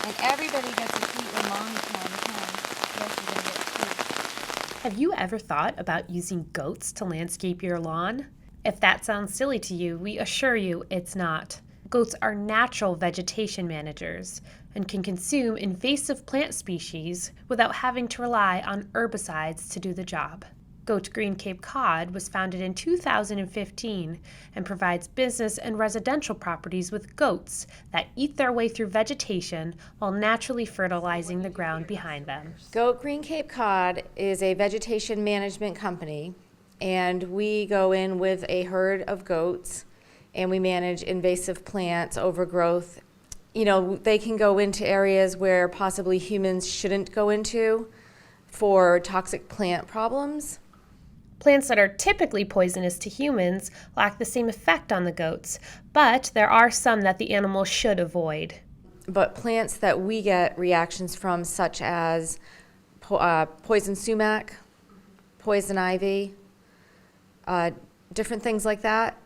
And everybody gets a treat when mommy comes. Yes, you're gonna get a treat. Have you ever thought about using goats to landscape your lawn? If that sounds silly to you, we assure you it's not. Goats are natural vegetation managers and can consume invasive plant species without having to rely on herbicides to do the job. GoatGreen Cape Cod was founded in 2015 and provides business and residential properties with goats that eat their way through vegetation while naturally fertilizing the ground behind them. GoatGreen Cape Cod is a vegetation management company, and we go in with a herd of goats and we manage invasive plants, overgrowth. You know, they can go into areas where possibly humans shouldn't go into for toxic plant problems. Plants that are typically poisonous to humans lack the same effect on the goats, but there are some that the animals should avoid. But plants that we get reactions from, such as poison sumac, poison ivy, different things like that,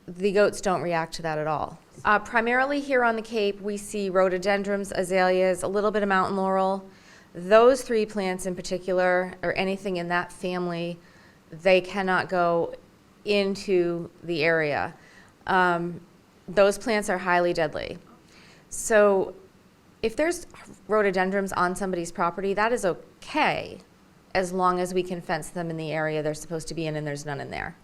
the goats don't react to that at all. Primarily here on the Cape, we see rhododendrons, azaleas, a little bit of mountain laurel. Those three plants in particular, or anything in that family, they cannot go into the area. Those plants are highly deadly. So if there's rhododendrons on somebody's property, that is okay, as long as we can fence them in the area they're supposed to be in and there's none in there.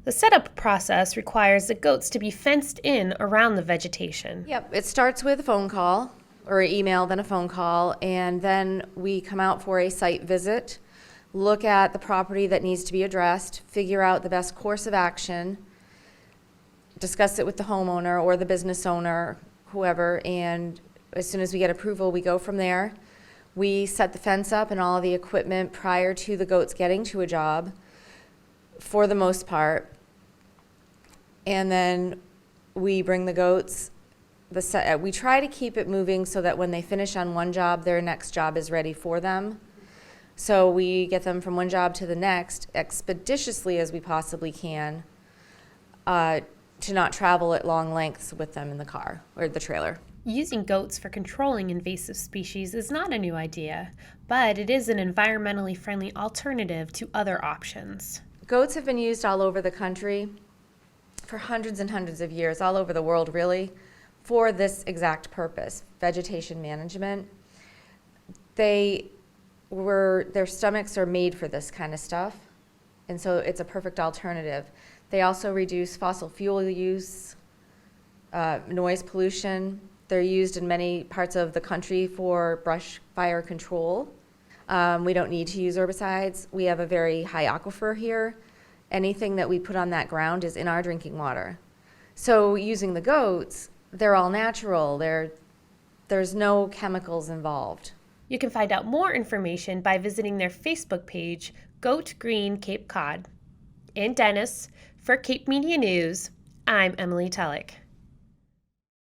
The setup process requires the goats to be fenced in around the vegetation. Yep, it starts with a phone call or an email, then a phone call, and then we come out for a site visit, look at the property that needs to be addressed, figure out the best course of action, discuss it with the homeowner or the business owner, whoever, and as soon as we get approval, we go from there. We set the fence up and all the equipment prior to the goats getting to a job, for the most part, and then we bring the goats. We try to keep it moving so that when they finish on one job, their next job is ready for them. So we get them from one job to the next expeditiously as we possibly can, to not travel at long lengths with them in the car or the trailer. Using goats for controlling invasive species is not a new idea, but it is an environmentally friendly alternative to other options. Goats have been used all over the country for hundreds and hundreds of years, all over the world really, for this exact purpose, vegetation management. Their stomachs are made for this kind of stuff, and so it's a perfect alternative. They also reduce fossil fuel use, noise pollution. They're used in many parts of the country for brush fire control. We don't need to use herbicides. We have a very high aquifer here. Anything that we put on that ground is in our drinking water. So using the goats, they're all natural. There's no chemicals involved. You can find out more information by visiting their Facebook page, GoatGreen Cape Cod. In Dennis, for Cape Media News, I'm Emily Tullock.